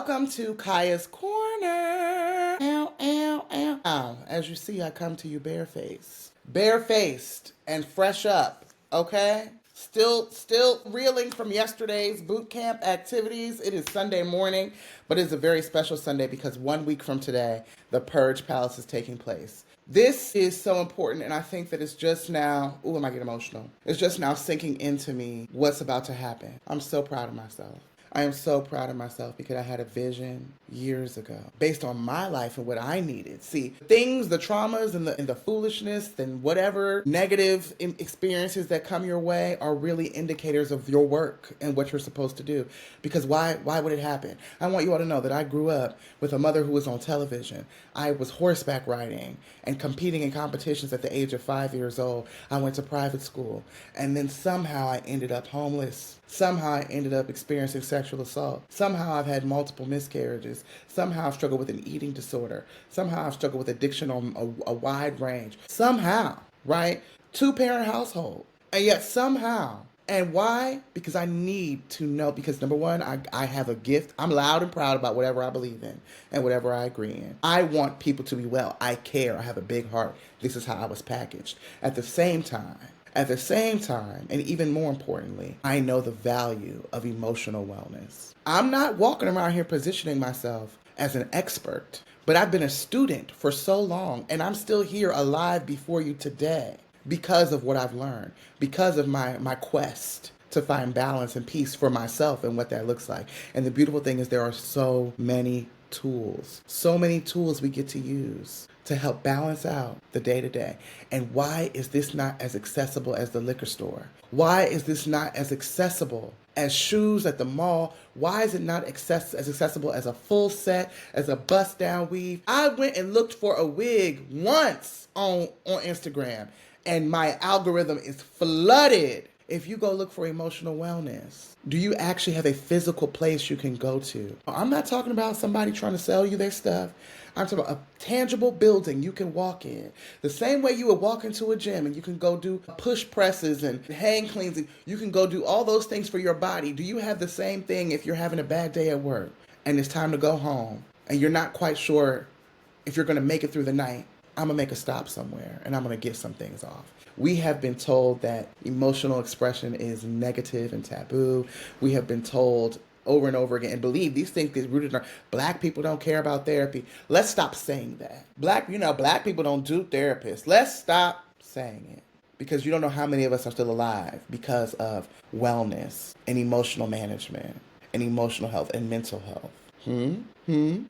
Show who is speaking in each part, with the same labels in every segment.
Speaker 1: Welcome to Kaya's Corner. Ow, ow, ow. As you see, I come to you barefaced. Barefaced and fresh up, okay? Still reeling from yesterday's boot camp activities. It is Sunday morning, but it is a very special Sunday because 1 week from today, the Purge Palace is taking place. This is so important, and I think that it's just now, ooh, I might get emotional. It's just now sinking into me what's about to happen. I'm so proud of myself. I am so proud of myself because I had a vision years ago based on my life and what I needed. See, things, the traumas and the foolishness and whatever negative experiences that come your way are really indicators of your work and what you're supposed to do. Because why would it happen? I want you all to know that I grew up with a mother who was on television. I was horseback riding and competing in competitions at the age of 5 years old. I went to private school, and then somehow I ended up homeless. Somehow I ended up experiencing sexual assault. Somehow I've had multiple miscarriages. Somehow I've struggled with an eating disorder. Somehow I've struggled with addiction on a wide range. Somehow, right? 2-parent household. And yet somehow. And why? Because I need to know. Because number one, I have a gift. I'm loud and proud about whatever I believe in and whatever I agree in. I want people to be well. I care. I have a big heart. This is how I was packaged. At the same time, and even more importantly, I know the value of emotional wellness. I'm not walking around here positioning myself as an expert, but I've been a student for so long, and I'm still here alive before you today because of what I've learned, because of my quest to find balance and peace for myself and what that looks like. And the beautiful thing is there are so many tools we get to use to help balance out the day-to-day. And why is this not as accessible as the liquor store? Why is this not as accessible as shoes at the mall? Why is it not as accessible as a full set, as a bust-down weave? I went and looked for a wig once on Instagram, and my algorithm is flooded. If you go look for emotional wellness, do you actually have a physical place you can go to? I'm not talking about somebody trying to sell you their stuff. I'm talking about a tangible building you can walk in. The same way you would walk into a gym and you can go do push presses and hang cleans. And you can go do all those things for your body. Do you have the same thing if you're having a bad day at work and it's time to go home and you're not quite sure if you're going to make it through the night? I'm going to make a stop somewhere and I'm going to get some things off. We have been told that emotional expression is negative and taboo. We have been told over and over again, and believe these things get rooted in our, black people don't care about therapy. Let's stop saying that. Black people don't do therapists. Let's stop saying it. Because you don't know how many of us are still alive because of wellness and emotional management and emotional health and mental health. You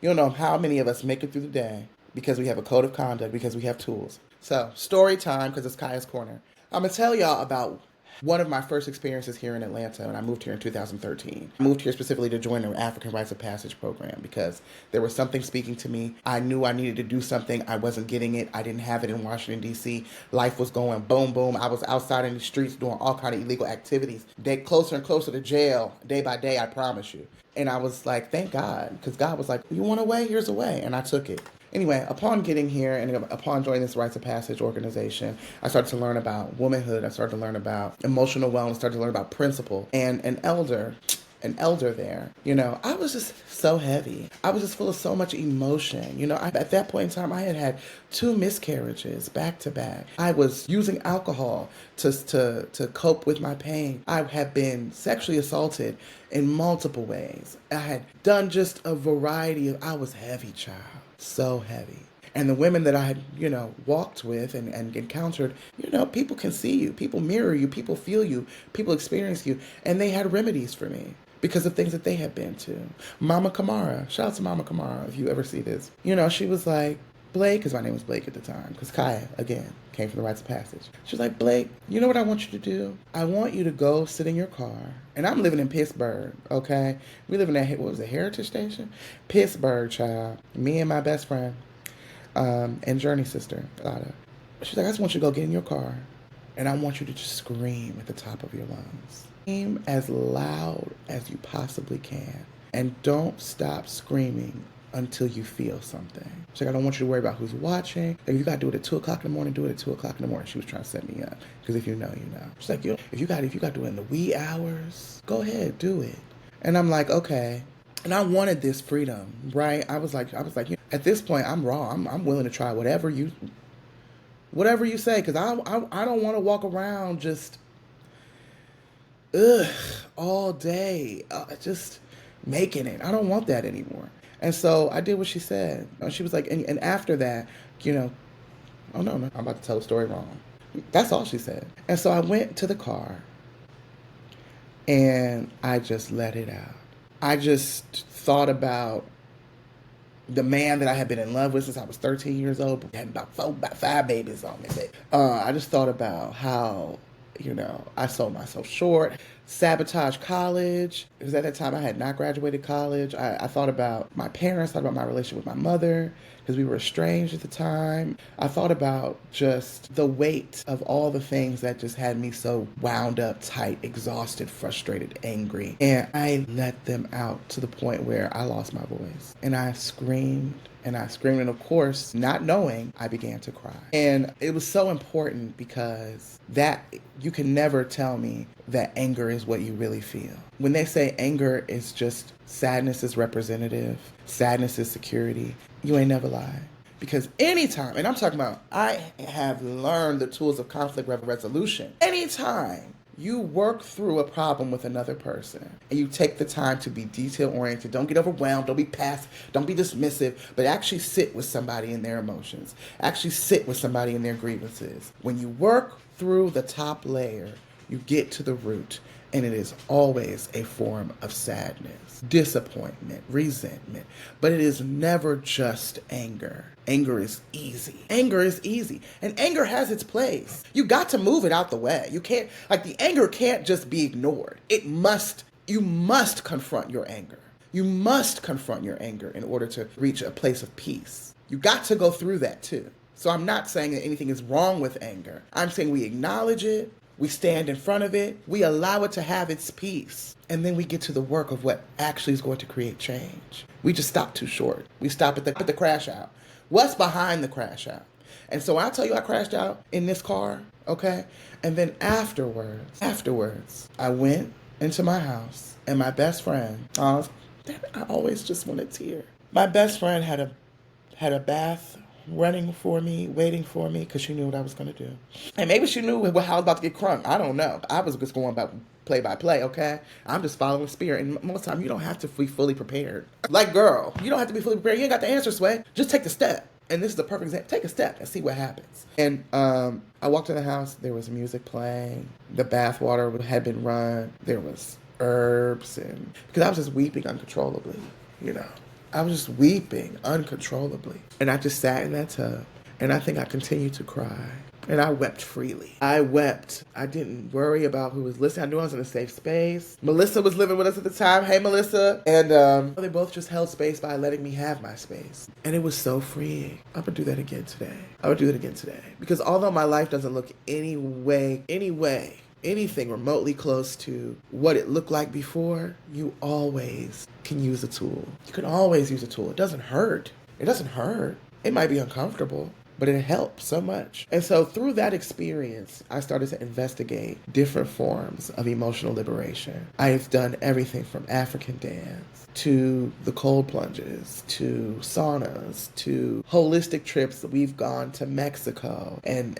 Speaker 1: don't know how many of us make it through the day because we have a code of conduct, because we have tools. So, story time, because it's Kaya's Corner. I'm going to tell y'all about one of my first experiences here in Atlanta, and I moved here in 2013. I moved here specifically to join the African Rites of Passage program because there was something speaking to me. I knew I needed to do something. I wasn't getting it. I didn't have it in Washington, D.C. Life was going boom, boom. I was outside in the streets doing all kind of illegal activities. They closer and closer to jail, day by day, I promise you. And I was like, thank God, because God was like, you want a way? Here's a way. And I took it. Anyway, upon getting here and upon joining this Rites of Passage organization, I started to learn about womanhood. I started to learn about emotional wellness, started to learn about principle. And an elder there, I was just so heavy. I was just full of so much emotion. At that point in time, I had 2 miscarriages back to back. I was using alcohol to cope with my pain. I had been sexually assaulted in multiple ways. I had done just a variety I was heavy, child. So heavy. And the women that I had, walked with and encountered, people can see you, people mirror you, people feel you, people experience you, and they had remedies for me because of things that they had been to. Mama Kamara, shout out to Mama Kamara if you ever see this. She was like, Blake, because my name was Blake at the time, because Kaya, again, came from the Rites of Passage. She was like, Blake, you know what I want you to do? I want you to go sit in your car. And I'm living in Pittsburgh, okay? We live in that, what was it, Heritage Station? Pittsburgh, child. Me and my best friend, and Journey sister, Ada. She's like, I just want you to go get in your car, and I want you to just scream at the top of your lungs. Scream as loud as you possibly can. And don't stop screaming until you feel something. She's like, I don't want you to worry about who's watching. Like, if you got to do it at 2 o'clock in the morning, do it at 2 o'clock in the morning. She was trying to set me up. Because if you know, you know. She's like, if you got to do it in the wee hours, go ahead, do it. And I'm like, okay. And I wanted this freedom, right? I was like, at this point, I'm raw. I'm willing to try whatever you say, because I don't want to walk around just ugh all day, just making it. I don't want that anymore. And so I did what she said. She was like, and after that, you know, oh no, I'm about to tell the story wrong. That's all she said. And so I went to the car and I just let it out. I just thought about the man that I had been in love with since I was 13 years old. Had about 5 babies on me. I just thought about how, I sold myself short, sabotaged college. Because at that time I had not graduated college. I thought about my parents, thought about my relationship with my mother, because we were estranged at the time. I thought about just the weight of all the things that just had me so wound up, tight, exhausted, frustrated, angry. And I let them out to the point where I lost my voice. And I screamed. And I screamed, and of course, not knowing, I began to cry. And it was so important because that you can never tell me that anger is what you really feel. When they say anger is just sadness is representative, sadness is security, you ain't never lied. Because anytime, and I'm talking about, I have learned the tools of conflict resolution. Anytime you work through a problem with another person and you take the time to be detail oriented, don't get overwhelmed, don't be passive, don't be dismissive, but actually sit with somebody in their emotions, actually sit with somebody in their grievances. When you work through the top layer, you get to the root, and it is always a form of sadness, disappointment, resentment, but it is never just anger. Anger is easy. Anger is easy. And anger has its place. You got to move it out the way. You can't, the anger can't just be ignored. You must confront your anger. You must confront your anger in order to reach a place of peace. You got to go through that too. So I'm not saying that anything is wrong with anger. I'm saying we acknowledge it, we stand in front of it, we allow it to have its peace, and then we get to the work of what actually is going to create change. We just stop too short. We stop at the crash out. What's behind the crash out? And so I tell you I crashed out in this car, okay? And then afterwards, I went into my house, and my best friend, I always just want to tear. My best friend had a bath running for me, waiting for me, because she knew what I was going to do. And maybe she knew how I was about to get crunk. I don't know. I was just going about play by play, okay? I'm just following spirit. And most of the time, you don't have to be fully prepared. Like, girl, you don't have to be fully prepared. You ain't got the answer, Sway. Just take the step. And this is the perfect example. Take a step and see what happens. And I walked in the house. There was music playing. The bath water had been run. There was herbs. And because I was just weeping uncontrollably, I was just weeping uncontrollably. And I just sat in that tub, and I think I continued to cry. And I wept freely. I wept. I didn't worry about who was listening. I knew I was in a safe space. Melissa was living with us at the time. Hey, Melissa. And they both just held space by letting me have my space. And it was so freeing. I would do that again today. Because although my life doesn't look anything remotely close to what it looked like before, you always can use a tool. You can always use a tool. It doesn't hurt. It might be uncomfortable, but it helps so much. And so through that experience, I started to investigate different forms of emotional liberation. I've done everything from African dance to the cold plunges, to saunas, to holistic trips. We've gone to Mexico and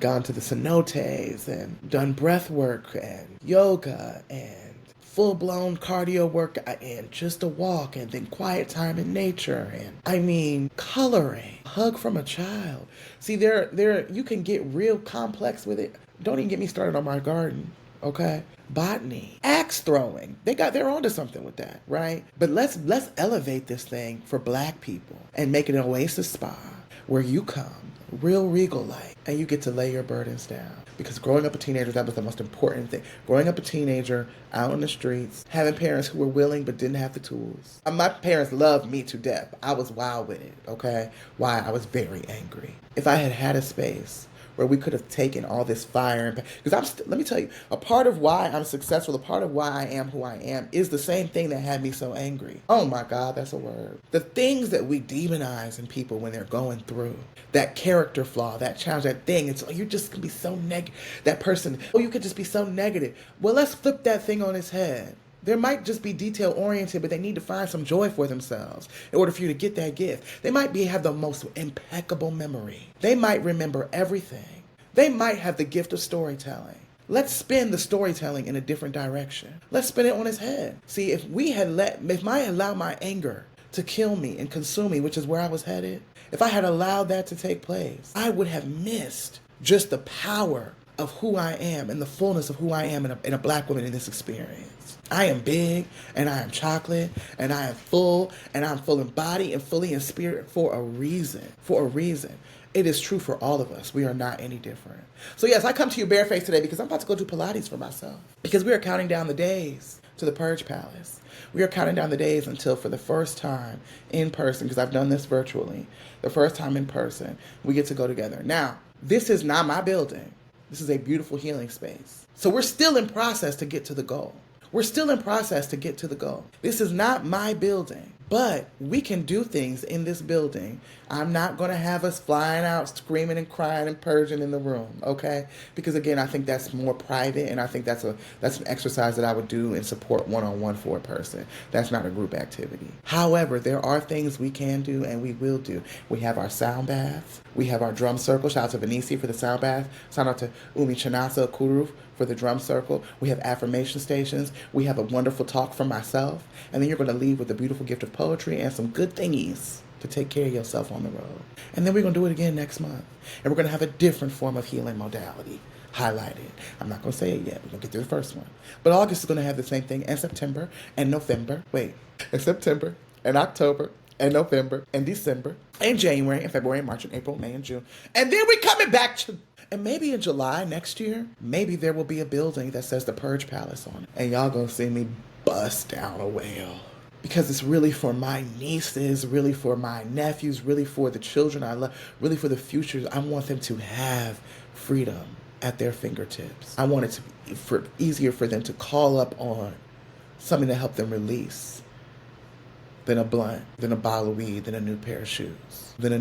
Speaker 1: gone to the cenotes and done breath work and yoga and full-blown cardio work and just a walk and then quiet time in nature and coloring, hug from a child. See, there you can get real complex with it. Don't even get me started on my garden, okay? Botany, axe throwing. They're onto something with that, right? But let's elevate this thing for Black people and make it an oasis spa where you come real regal like and you get to lay your burdens down. Because growing up a teenager, that was the most important thing. Growing up a teenager, out on the streets, having parents who were willing but didn't have the tools. My parents loved me to death. I was wild with it, okay? Why? I was very angry. If I had a space where we could have taken all this fire and because let me tell you, a part of why I'm successful, a part of why I am who I am is the same thing that had me so angry. Oh my God, that's a word. The things that we demonize in people when they're going through that character flaw, that challenge, that thing, it's you're just gonna be so negative. That person, you could just be so negative. Well, let's flip that thing on its head. There might just be detail oriented, but they need to find some joy for themselves in order for you to get that gift. They might have the most impeccable memory. They might remember everything. They might have the gift of storytelling. Let's spin the storytelling in a different direction. Let's spin it on its head. See, if I allowed my anger to kill me and consume me, which is where I was headed, if I had allowed that to take place, I would have missed just the power of who I am and the fullness of who I am in a black woman in this experience. I am big, and I am chocolate, and I am full, and I'm full in body and fully in spirit for a reason. For a reason. It is true for all of us. We are not any different. So yes, I come to you barefaced today because I'm about to go do Pilates for myself. Because we are counting down the days to the Purge Palace. We are counting down the days until, for the first time in person, because I've done this virtually, the first time in person, we get to go together. Now, this is not my building. This is a beautiful healing space. So we're still in process to get to the goal. We're still in process to get to the goal. This is not my building, but we can do things in this building. I'm not going to have us flying out, screaming and crying and purging in the room, okay? Because again, I think that's more private, and I think that's an exercise that I would do and support one-on-one for a person. That's not a group activity. However, there are things we can do and we will do. We have our sound baths. We have our drum circle. Shout out to Benisi for the sound bath. Shout out to Umi Chanasa Kuru for the drum circle. We have affirmation stations. We have a wonderful talk from myself. And then you're going to leave with the beautiful gift of poetry and some good thingies to take care of yourself on the road. And then we're going to do it again next month. And we're going to have a different form of healing modality highlighted. I'm not going to say it yet. We're going to get through the first one. But August is going to have the same thing, and September and November. And September and October and November and December and January and February and March and April, May and June. And then we're coming back to... And maybe in July next year, maybe there will be a building that says the Purge Palace on it. And y'all gonna see me bust down a whale. Because it's really for my nieces, really for my nephews, really for the children I love, really for the futures. I want them to have freedom at their fingertips. I want it to be easier for them to call up on something to help them release than a blunt, than a bottle of weed, than a new pair of shoes, than a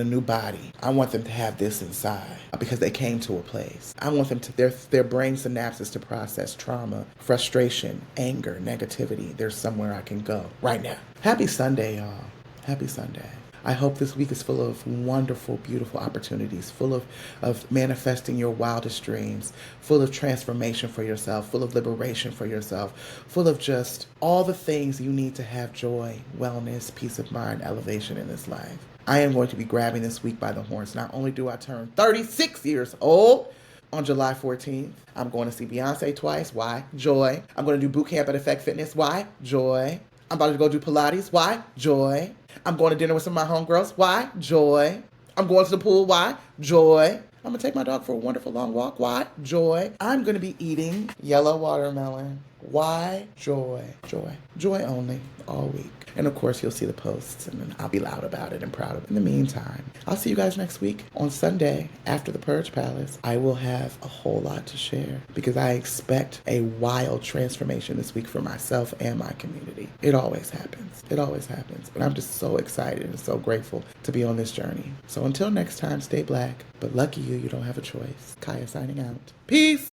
Speaker 1: new body. I want them to have this inside because they came to a place. I want them to their brain synapses to process trauma, frustration, anger, negativity. There's somewhere I can go right now. Happy Sunday, y'all. Happy Sunday. I hope this week is full of wonderful, beautiful opportunities, full of manifesting your wildest dreams, full of transformation for yourself, full of liberation for yourself, full of just all the things you need to have joy, wellness, peace of mind, elevation in this life. I am going to be grabbing this week by the horns. Not only do I turn 36 years old on July 14th, I'm going to see Beyonce twice. Why? Joy. I'm going to do boot camp at Effect Fitness. Why? Joy. I'm about to go do Pilates. Why? Joy. I'm going to dinner with some of my homegirls. Why? Joy. I'm going to the pool. Why? Joy. I'm going to take my dog for a wonderful long walk. Why? Joy. I'm going to be eating yellow watermelon. Why? Joy. Joy. Joy only all week. And of course, you'll see the posts, and then I'll be loud about it and proud of it. In the meantime, I'll see you guys next week on Sunday after the Purge Palace. I will have a whole lot to share because I expect a wild transformation this week for myself and my community. It always happens. It always happens. But I'm just so excited and so grateful to be on this journey. So until next time, stay black. But lucky you, you don't have a choice. Kaya signing out. Peace.